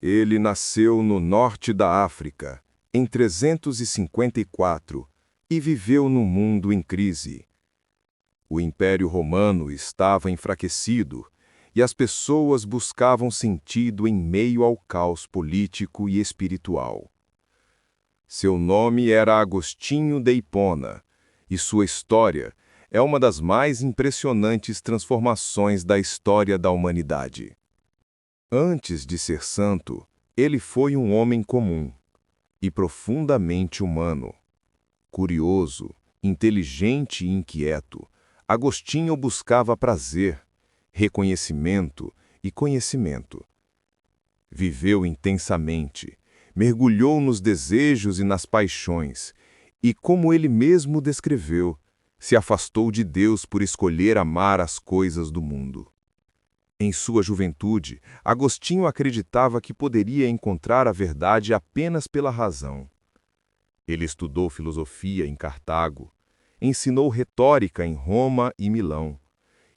Ele nasceu no norte da África, em 354, e viveu num mundo em crise. O Império Romano estava enfraquecido e as pessoas buscavam sentido em meio ao caos político e espiritual. Seu nome era Agostinho de Hipona, e sua história é uma das mais impressionantes transformações da história da humanidade. Antes de ser santo, ele foi um homem comum e profundamente humano. Curioso, inteligente e inquieto, Agostinho buscava prazer, reconhecimento e conhecimento. Viveu intensamente, mergulhou nos desejos e nas paixões, e, como ele mesmo descreveu, se afastou de Deus por escolher amar as coisas do mundo. Em sua juventude, Agostinho acreditava que poderia encontrar a verdade apenas pela razão. Ele estudou filosofia em Cartago, ensinou retórica em Roma e Milão,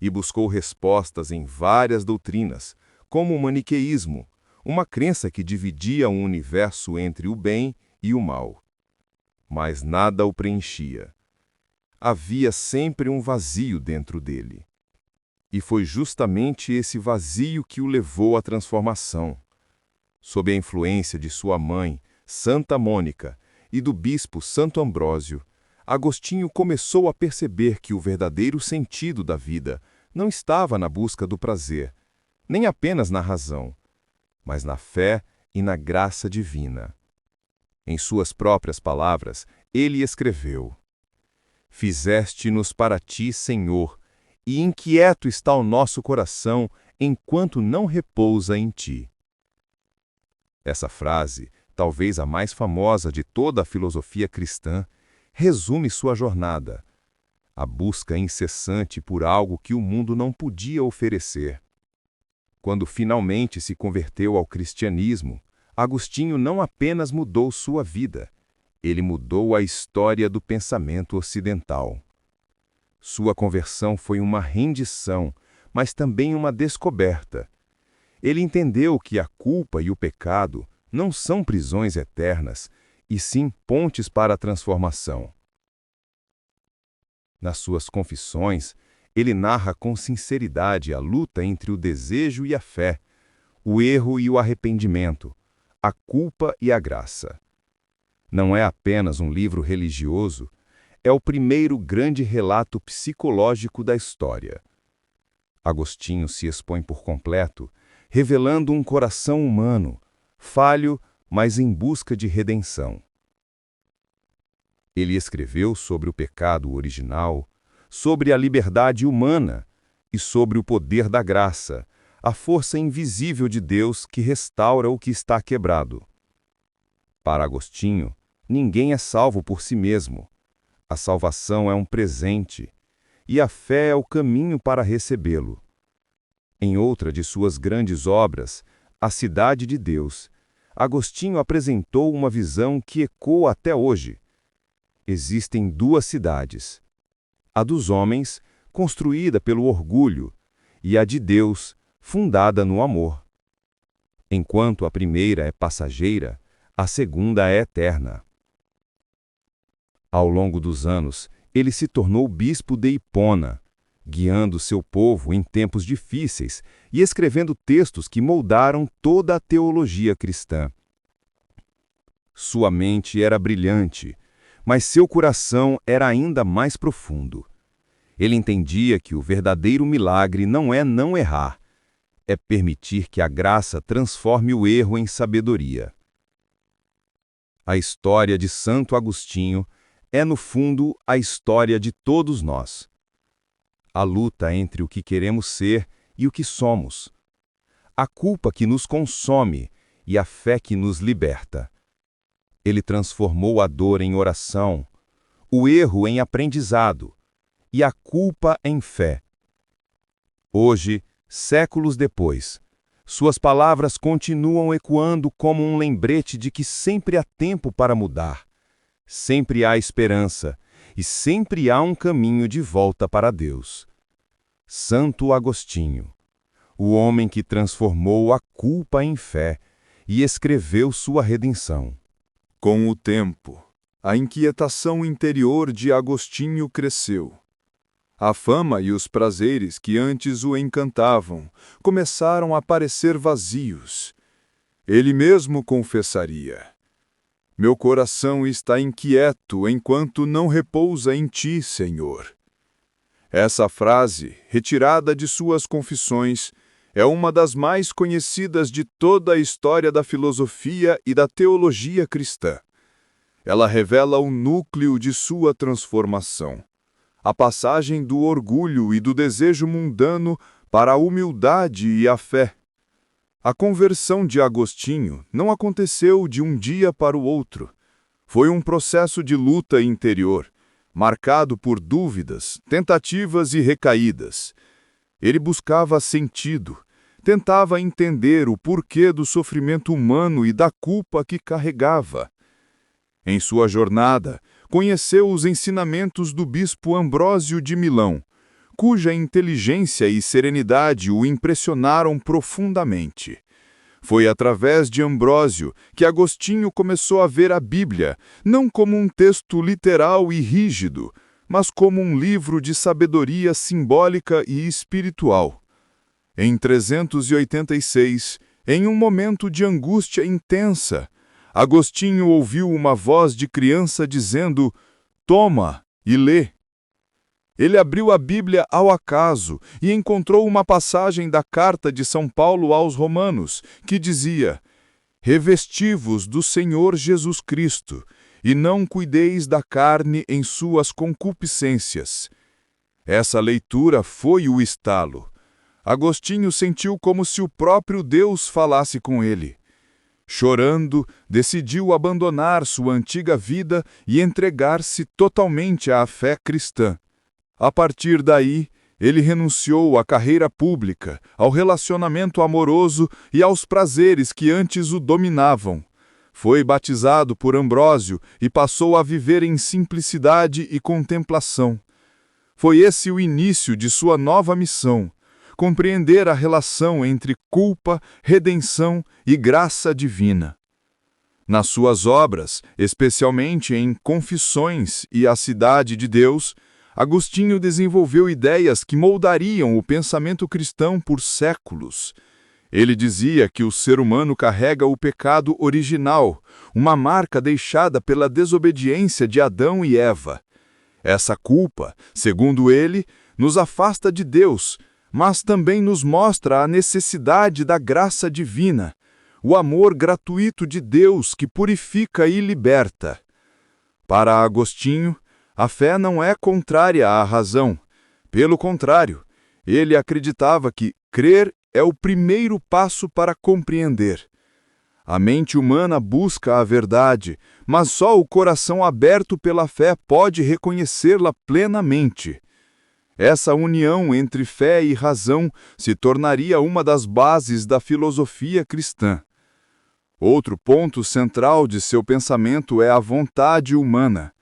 e buscou respostas em várias doutrinas, como o maniqueísmo, uma crença que dividia o universo entre o bem e o mal. Mas nada o preenchia. Havia sempre um vazio dentro dele. E foi justamente esse vazio que o levou à transformação. Sob a influência de sua mãe, Santa Mônica, e do bispo Santo Ambrósio, Agostinho começou a perceber que o verdadeiro sentido da vida não estava na busca do prazer, nem apenas na razão, mas na fé e na graça divina. Em suas próprias palavras, ele escreveu: "Fizeste-nos para ti, Senhor, e inquieto está o nosso coração enquanto não repousa em ti." Essa frase, talvez a mais famosa de toda a filosofia cristã, resume sua jornada, a busca incessante por algo que o mundo não podia oferecer. Quando finalmente se converteu ao cristianismo, Agostinho não apenas mudou sua vida, ele mudou a história do pensamento ocidental. Sua conversão foi uma rendição, mas também uma descoberta. Ele entendeu que a culpa e o pecado não são prisões eternas, e sim pontes para a transformação. Nas suas confissões, ele narra com sinceridade a luta entre o desejo e a fé, o erro e o arrependimento, a culpa e a graça. Não é apenas um livro religioso, é o primeiro grande relato psicológico da história. Agostinho se expõe por completo, revelando um coração humano, falho, mas em busca de redenção. Ele escreveu sobre o pecado original, sobre a liberdade humana e sobre o poder da graça, a força invisível de Deus que restaura o que está quebrado. Para Agostinho, ninguém é salvo por si mesmo. A salvação é um presente, e a fé é o caminho para recebê-lo. Em outra de suas grandes obras, A Cidade de Deus, Agostinho apresentou uma visão que ecoa até hoje. Existem duas cidades: a dos homens, construída pelo orgulho, e a de Deus, fundada no amor. Enquanto a primeira é passageira, a segunda é eterna. Ao longo dos anos, ele se tornou bispo de Hipona, guiando seu povo em tempos difíceis e escrevendo textos que moldaram toda a teologia cristã. Sua mente era brilhante, mas seu coração era ainda mais profundo. Ele entendia que o verdadeiro milagre não é não errar, é permitir que a graça transforme o erro em sabedoria. A história de Santo Agostinho é, no fundo, a história de todos nós. A luta entre o que queremos ser e o que somos. A culpa que nos consome e a fé que nos liberta. Ele transformou a dor em oração, o erro em aprendizado e a culpa em fé. Hoje, séculos depois, suas palavras continuam ecoando como um lembrete de que sempre há tempo para mudar. Sempre há esperança e sempre há um caminho de volta para Deus. Santo Agostinho, o homem que transformou a culpa em fé e escreveu sua redenção. Com o tempo, a inquietação interior de Agostinho cresceu. A fama e os prazeres que antes o encantavam começaram a parecer vazios. Ele mesmo confessaria: "Meu coração está inquieto enquanto não repousa em ti, Senhor." Essa frase, retirada de suas confissões, é uma das mais conhecidas de toda a história da filosofia e da teologia cristã. Ela revela o núcleo de sua transformação, a passagem do orgulho e do desejo mundano para a humildade e a fé. A conversão de Agostinho não aconteceu de um dia para o outro. Foi um processo de luta interior, marcado por dúvidas, tentativas e recaídas. Ele buscava sentido, tentava entender o porquê do sofrimento humano e da culpa que carregava. Em sua jornada, conheceu os ensinamentos do bispo Ambrósio de Milão, cuja inteligência e serenidade o impressionaram profundamente. Foi através de Ambrósio que Agostinho começou a ver a Bíblia não como um texto literal e rígido, mas como um livro de sabedoria simbólica e espiritual. Em 386, em um momento de angústia intensa, Agostinho ouviu uma voz de criança dizendo: "Toma e lê." Ele abriu a Bíblia ao acaso e encontrou uma passagem da carta de São Paulo aos Romanos, que dizia: "Revesti-vos do Senhor Jesus Cristo, e não cuideis da carne em suas concupiscências." Essa leitura foi o estalo. Agostinho sentiu como se o próprio Deus falasse com ele. Chorando, decidiu abandonar sua antiga vida e entregar-se totalmente à fé cristã. A partir daí, ele renunciou à carreira pública, ao relacionamento amoroso e aos prazeres que antes o dominavam. Foi batizado por Ambrósio e passou a viver em simplicidade e contemplação. Foi esse o início de sua nova missão: compreender a relação entre culpa, redenção e graça divina. Nas suas obras, especialmente em Confissões e A Cidade de Deus, Agostinho desenvolveu ideias que moldariam o pensamento cristão por séculos. Ele dizia que o ser humano carrega o pecado original, uma marca deixada pela desobediência de Adão e Eva. Essa culpa, segundo ele, nos afasta de Deus, mas também nos mostra a necessidade da graça divina, o amor gratuito de Deus que purifica e liberta. Para Agostinho, a fé não é contrária à razão. Pelo contrário, ele acreditava que crer é o primeiro passo para compreender. A mente humana busca a verdade, mas só o coração aberto pela fé pode reconhecê-la plenamente. Essa união entre fé e razão se tornaria uma das bases da filosofia cristã. Outro ponto central de seu pensamento é a vontade humana.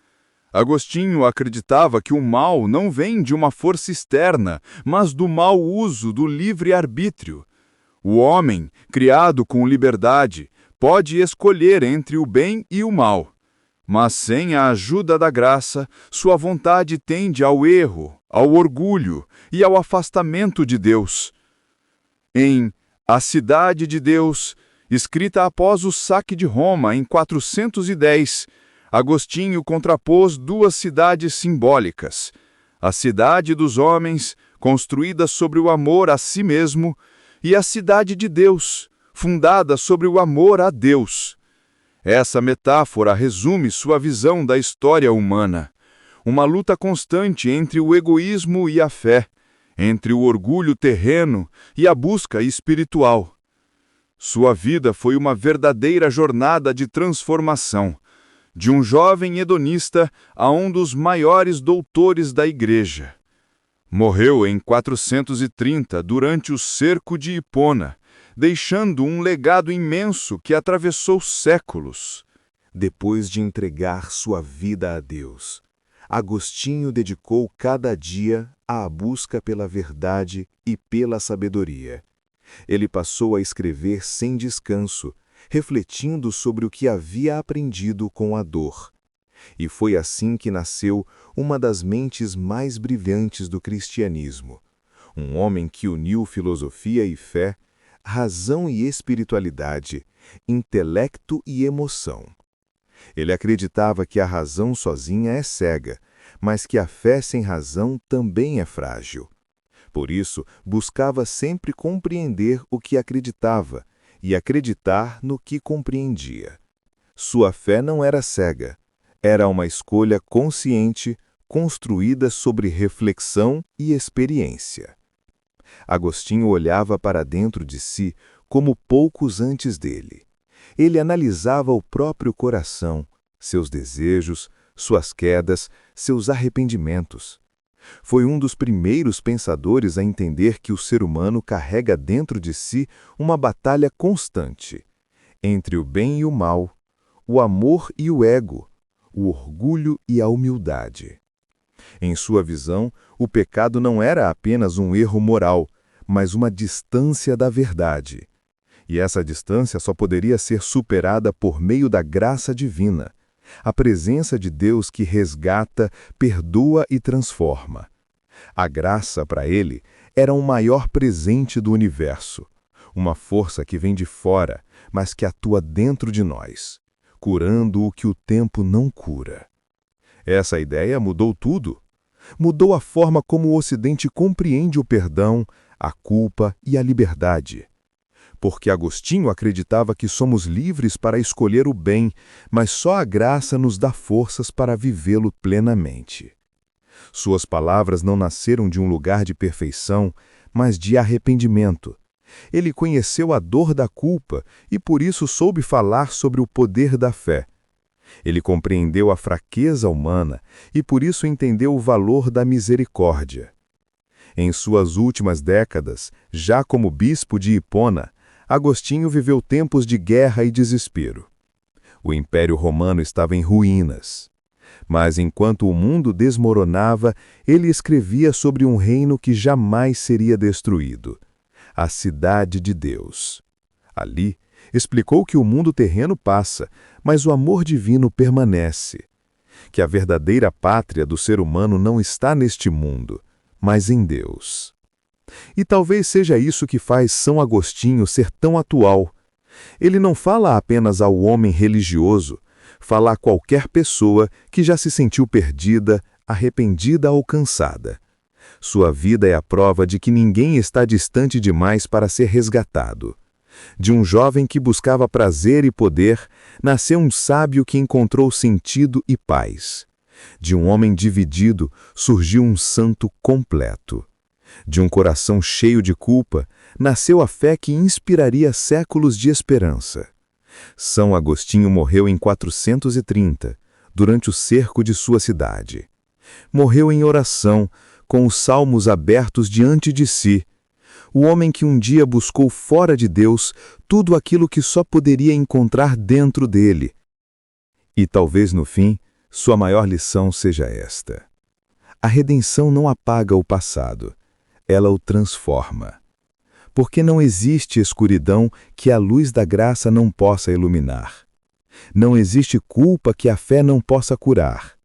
Agostinho acreditava que o mal não vem de uma força externa, mas do mau uso do livre-arbítrio. O homem, criado com liberdade, pode escolher entre o bem e o mal. Mas sem a ajuda da graça, sua vontade tende ao erro, ao orgulho e ao afastamento de Deus. Em A Cidade de Deus, escrita após o saque de Roma em 410, Agostinho contrapôs duas cidades simbólicas: a cidade dos homens, construída sobre o amor a si mesmo, e a cidade de Deus, fundada sobre o amor a Deus. Essa metáfora resume sua visão da história humana, uma luta constante entre o egoísmo e a fé, entre o orgulho terreno e a busca espiritual. Sua vida foi uma verdadeira jornada de transformação, de um jovem hedonista a um dos maiores doutores da Igreja. Morreu em 430 durante o cerco de Hipona, deixando um legado imenso que atravessou séculos. Depois de entregar sua vida a Deus, Agostinho dedicou cada dia à busca pela verdade e pela sabedoria. Ele passou a escrever sem descanso, refletindo sobre o que havia aprendido com a dor. E foi assim que nasceu uma das mentes mais brilhantes do cristianismo. Um homem que uniu filosofia e fé, razão e espiritualidade, intelecto e emoção. Ele acreditava que a razão sozinha é cega, mas que a fé sem razão também é frágil. Por isso, buscava sempre compreender o que acreditava e acreditar no que compreendia. Sua fé não era cega, era uma escolha consciente, construída sobre reflexão e experiência. Agostinho olhava para dentro de si como poucos antes dele. Ele analisava o próprio coração, seus desejos, suas quedas, seus arrependimentos. Foi um dos primeiros pensadores a entender que o ser humano carrega dentro de si uma batalha constante entre o bem e o mal, o amor e o ego, o orgulho e a humildade. Em sua visão, o pecado não era apenas um erro moral, mas uma distância da verdade. E essa distância só poderia ser superada por meio da graça divina, a presença de Deus que resgata, perdoa e transforma. A graça, para ele, era o maior presente do universo, uma força que vem de fora, mas que atua dentro de nós, curando o que o tempo não cura. Essa ideia mudou tudo. Mudou a forma como o Ocidente compreende o perdão, a culpa e a liberdade. Porque Agostinho acreditava que somos livres para escolher o bem, mas só a graça nos dá forças para vivê-lo plenamente. Suas palavras não nasceram de um lugar de perfeição, mas de arrependimento. Ele conheceu a dor da culpa e por isso soube falar sobre o poder da fé. Ele compreendeu a fraqueza humana e por isso entendeu o valor da misericórdia. Em suas últimas décadas, já como bispo de Hipona, Agostinho viveu tempos de guerra e desespero. O Império Romano estava em ruínas. Mas enquanto o mundo desmoronava, ele escrevia sobre um reino que jamais seria destruído, a Cidade de Deus. Ali, explicou que o mundo terreno passa, mas o amor divino permanece. Que a verdadeira pátria do ser humano não está neste mundo, mas em Deus. E talvez seja isso que faz São Agostinho ser tão atual. Ele não fala apenas ao homem religioso, fala a qualquer pessoa que já se sentiu perdida, arrependida ou cansada. Sua vida é a prova de que ninguém está distante demais para ser resgatado. De um jovem que buscava prazer e poder, nasceu um sábio que encontrou sentido e paz. De um homem dividido, surgiu um santo completo. De um coração cheio de culpa, nasceu a fé que inspiraria séculos de esperança. São Agostinho morreu em 430, durante o cerco de sua cidade. Morreu em oração, com os salmos abertos diante de si. O homem que um dia buscou fora de Deus tudo aquilo que só poderia encontrar dentro dele. E talvez no fim, sua maior lição seja esta: a redenção não apaga o passado, ela o transforma. Porque não existe escuridão que a luz da graça não possa iluminar. Não existe culpa que a fé não possa curar.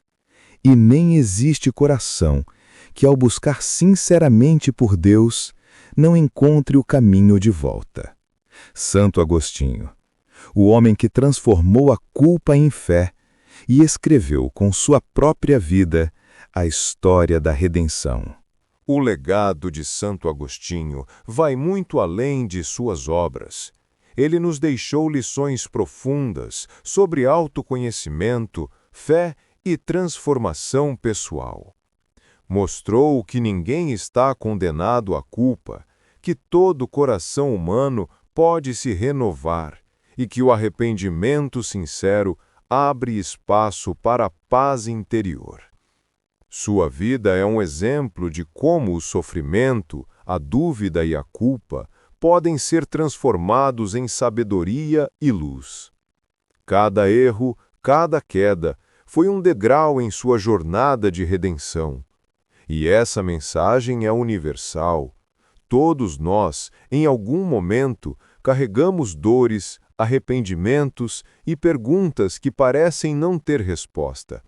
E nem existe coração que, ao buscar sinceramente por Deus, não encontre o caminho de volta. Santo Agostinho, o homem que transformou a culpa em fé e escreveu com sua própria vida a história da redenção. O legado de Santo Agostinho vai muito além de suas obras. Ele nos deixou lições profundas sobre autoconhecimento, fé e transformação pessoal. Mostrou que ninguém está condenado à culpa, que todo coração humano pode se renovar e que o arrependimento sincero abre espaço para a paz interior. Sua vida é um exemplo de como o sofrimento, a dúvida e a culpa podem ser transformados em sabedoria e luz. Cada erro, cada queda, foi um degrau em sua jornada de redenção. E essa mensagem é universal. Todos nós, em algum momento, carregamos dores, arrependimentos e perguntas que parecem não ter resposta.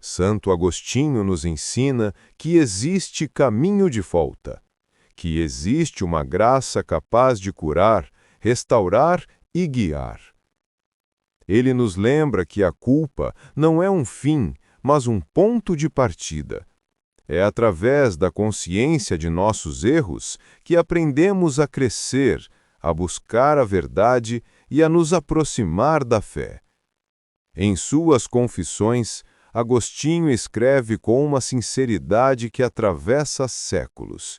Santo Agostinho nos ensina que existe caminho de volta, que existe uma graça capaz de curar, restaurar e guiar. Ele nos lembra que a culpa não é um fim, mas um ponto de partida. É através da consciência de nossos erros que aprendemos a crescer, a buscar a verdade e a nos aproximar da fé. Em suas confissões, Agostinho escreve com uma sinceridade que atravessa séculos,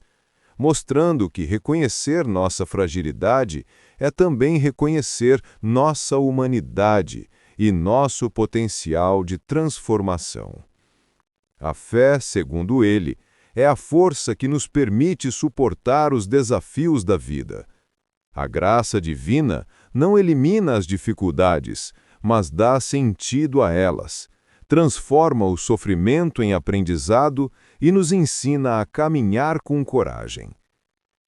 mostrando que reconhecer nossa fragilidade é também reconhecer nossa humanidade e nosso potencial de transformação. A fé, segundo ele, é a força que nos permite suportar os desafios da vida. A graça divina não elimina as dificuldades, mas dá sentido a elas, transforma o sofrimento em aprendizado e nos ensina a caminhar com coragem.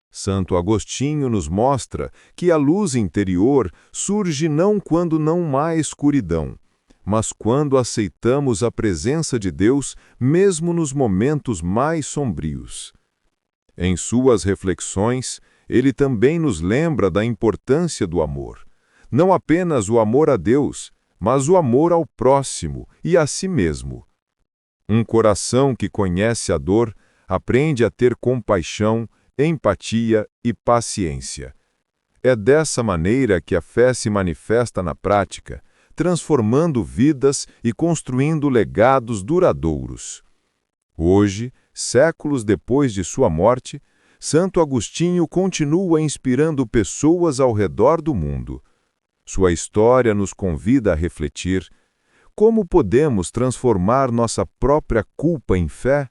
Santo Agostinho nos mostra que a luz interior surge não quando não há escuridão, mas quando aceitamos a presença de Deus mesmo nos momentos mais sombrios. Em suas reflexões, ele também nos lembra da importância do amor. Não apenas o amor a Deus, mas o amor ao próximo e a si mesmo. Um coração que conhece a dor aprende a ter compaixão, empatia e paciência. É dessa maneira que a fé se manifesta na prática, transformando vidas e construindo legados duradouros. Hoje, séculos depois de sua morte, Santo Agostinho continua inspirando pessoas ao redor do mundo. Sua história nos convida a refletir: como podemos transformar nossa própria culpa em fé?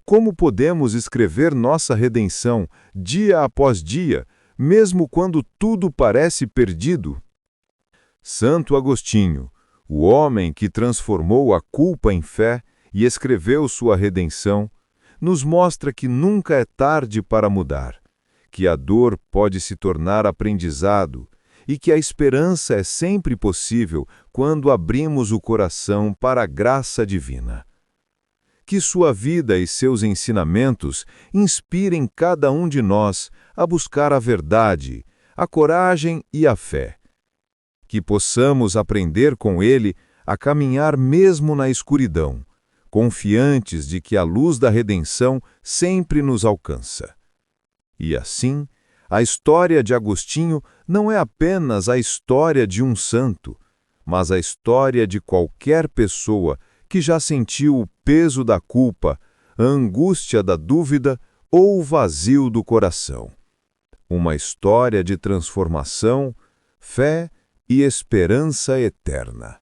Como podemos escrever nossa redenção dia após dia, mesmo quando tudo parece perdido? Santo Agostinho, o homem que transformou a culpa em fé e escreveu sua redenção, nos mostra que nunca é tarde para mudar, que a dor pode se tornar aprendizado e que a esperança é sempre possível quando abrimos o coração para a graça divina. Que sua vida e seus ensinamentos inspirem cada um de nós a buscar a verdade, a coragem e a fé. Que possamos aprender com ele a caminhar mesmo na escuridão, confiantes de que a luz da redenção sempre nos alcança. E assim, a história de Agostinho não é apenas a história de um santo, mas a história de qualquer pessoa que já sentiu o peso da culpa, a angústia da dúvida ou o vazio do coração. Uma história de transformação, fé e esperança eterna.